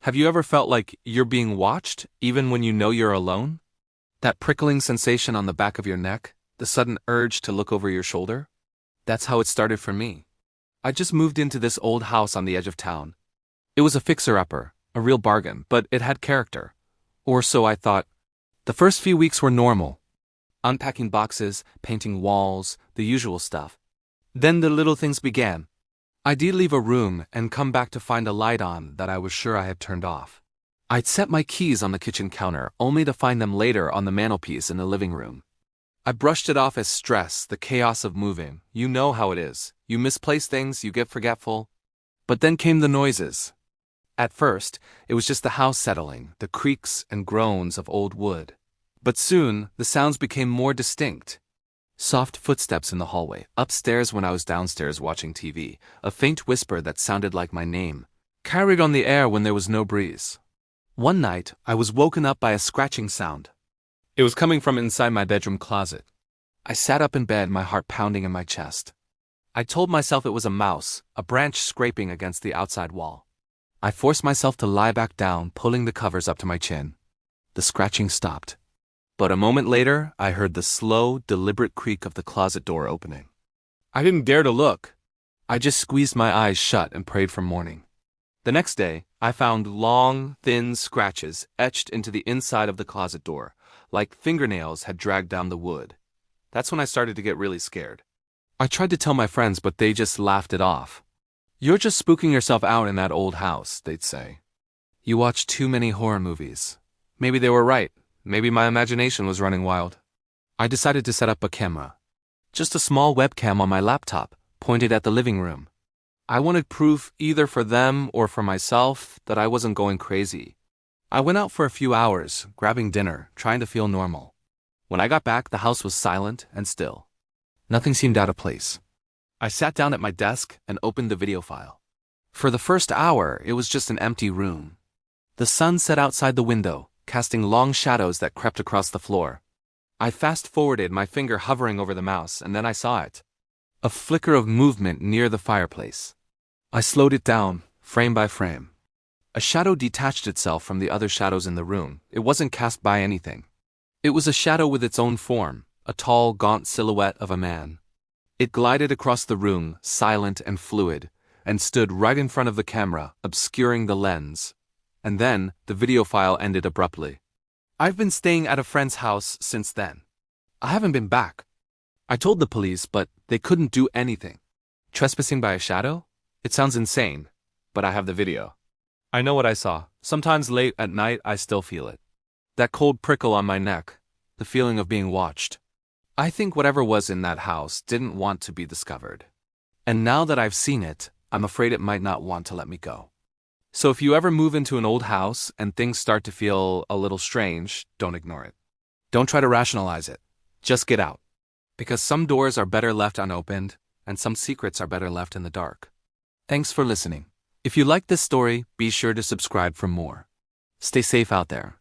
Have you ever felt like you're being watched, even when you know you're alone? That prickling sensation on the back of your neck, the sudden urge to look over your shoulder? That's how it started for me. I just moved into this old house on the edge of town. It was a fixer-upper, a real bargain, but it had character. Or so I thought. The first few weeks were normal. Unpacking boxes, painting walls, the usual stuff. Then the little things began. I'd leave a room and come back to find a light on that I was sure I had turned off. I'd set my keys on the kitchen counter, only to find them later on the mantelpiece in the living room. I brushed it off as stress, the chaos of moving. You know how it is. You misplace things, you get forgetful. But then came the noises. At first, it was just the house settling, the creaks and groans of old wood. But soon, the sounds became more distinct. Soft footsteps in the hallway, upstairs when I was downstairs watching TV, a faint whisper that sounded like my name, carried on the air when there was no breeze. One night, I was woken up by a scratching sound. It was coming from inside my bedroom closet. I sat up in bed, my heart pounding in my chest. I told myself it was a mouse, a branch scraping against the outside wall. I forced myself to lie back down, pulling the covers up to my chin. The scratching stopped. But a moment later, I heard the slow, deliberate creak of the closet door opening. I didn't dare to look. I just squeezed my eyes shut and prayed for morning. The next day, I found long, thin scratches etched into the inside of the closet door, like fingernails had dragged down the wood. That's when I started to get really scared. I tried to tell my friends, but they just laughed it off. "You're just spooking yourself out in that old house," they'd say. "You watch too many horror movies." Maybe they were right. Maybe my imagination was running wild. I decided to set up a camera. Just a small webcam on my laptop, pointed at the living room. I wanted proof either for them or for myself that I wasn't going crazy. I went out for a few hours, grabbing dinner, trying to feel normal. When I got back, the house was silent and still. Nothing seemed out of place. I sat down at my desk and opened the video file. For the first hour, it was just an empty room. The sun set outside the window, casting long shadows that crept across the floor. I fast-forwarded, my finger hovering over the mouse, and then I saw it. A flicker of movement near the fireplace. I slowed it down, frame by frame. A shadow detached itself from the other shadows in the room. It wasn't cast by anything. It was a shadow with its own form, a tall, gaunt silhouette of a man. It glided across the room, silent and fluid, and stood right in front of the camera, obscuring the lens. And then, the video file ended abruptly. I've been staying at a friend's house since then. I haven't been back. I told the police, but they couldn't do anything. Trespassing by a shadow? It sounds insane, but I have the video. I know what I saw. Sometimes late at night, I still feel it. That cold prickle on my neck, the feeling of being watched. I think whatever was in that house didn't want to be discovered. And now that I've seen it, I'm afraid it might not want to let me go. So if you ever move into an old house and things start to feel a little strange, don't ignore it. Don't try to rationalize it. Just get out. Because some doors are better left unopened, and some secrets are better left in the dark. Thanks for listening. If you like this story, be sure to subscribe for more. Stay safe out there.